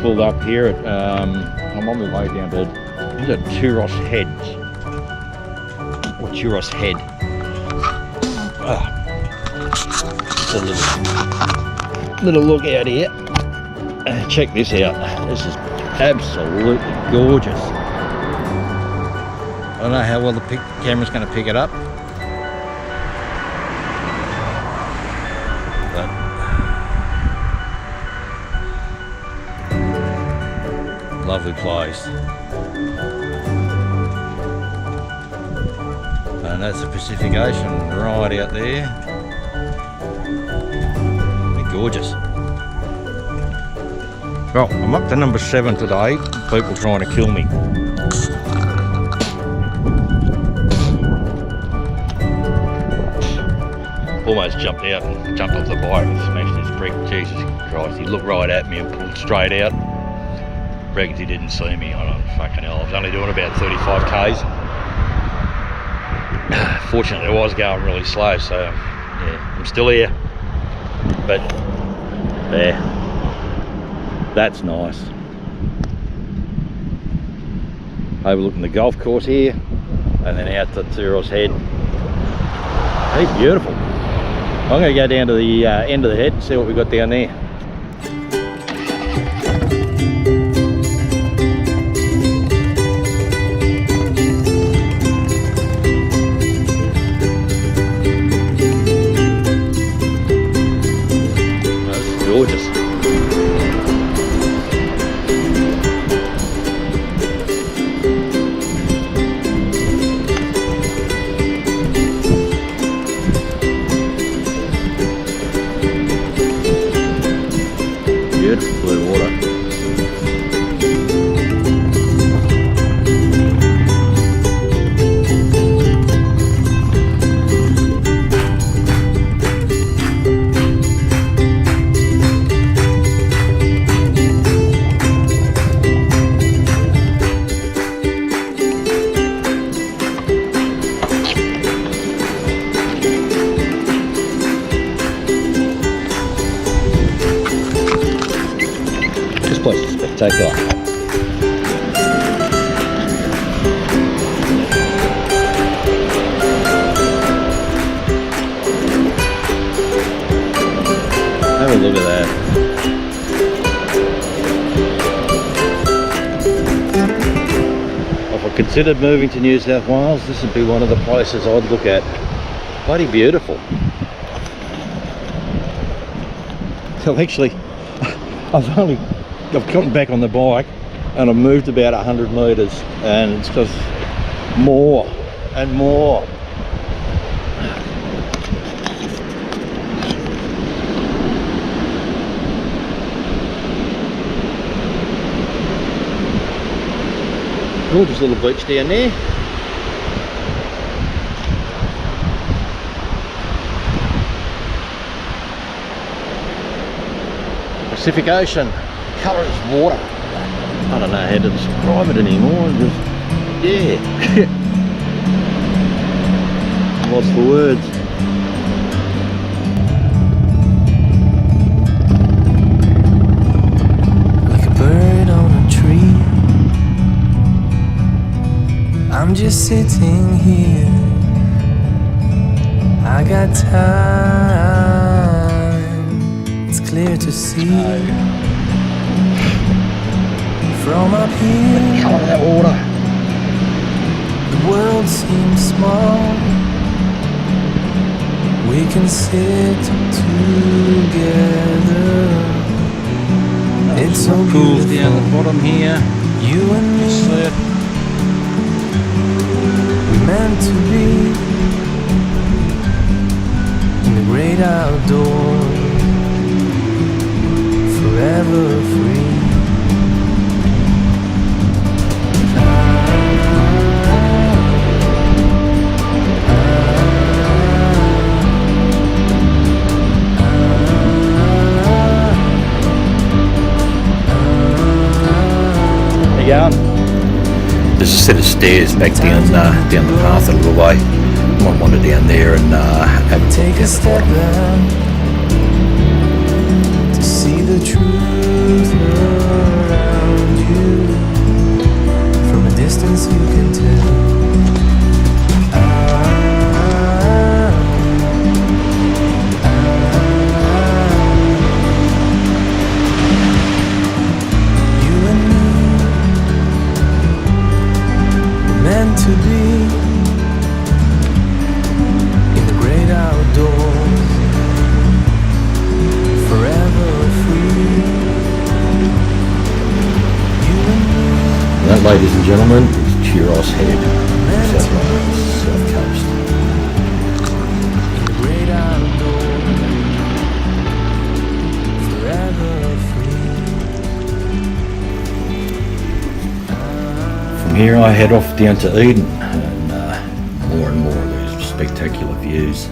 pulled up here at, I'm on my way down to, is it Tuross Head? Or Tuross Head. Just a little look out here. Check this out. This is absolutely gorgeous. I don't know how well the camera's going to pick it up. Lovely place, and that's the Pacific Ocean right out there. They're gorgeous. Well, I'm up to number 7 today. People trying to kill me. Almost jumped out and jumped off the bike and smashed his brake. Jesus Christ, he looked right at me and pulled straight out. Reckons he didn't see me. I don't fucking hell. I was only doing about 35 k's. Fortunately, I was going really slow, so yeah, I'm still here. But there, that's nice. Overlooking the golf course here, and then out to Tuross Head. Hey, beautiful. I'm going to go down to the end of the head and see what we've got down there. Gorgeous. Beautiful blue water. This place is spectacular. Have a look at that. If I considered moving to New South Wales, this would be one of the places I'd look at. Bloody beautiful. So actually, I've gotten back on the bike and I've moved about 100 metres and it's just more and more. Gorgeous little beach down there. Pacific Ocean. Colour is water. I don't know how to describe it anymore. Just, yeah. Lost for words. Like a bird on a tree, I'm just sitting here. I got time. It's clear to see. From up here, the colour of that water. The world seems small. We can sit together. It's so pools beautiful. down the bottom here. You and me, we meant to be in the great outdoors, forever free. Going. There's a set of stairs back down the path a little way. Might wander down there and have a take a step back to see the truth around. you can tell. You and me were meant to be in the great outdoors, forever free. You and me That, ladies and gentlemen, is Tuross Head, New South Wales, South Coast. in the great outdoors, forever free. From here I head off down to Eden, and more of these spectacular views.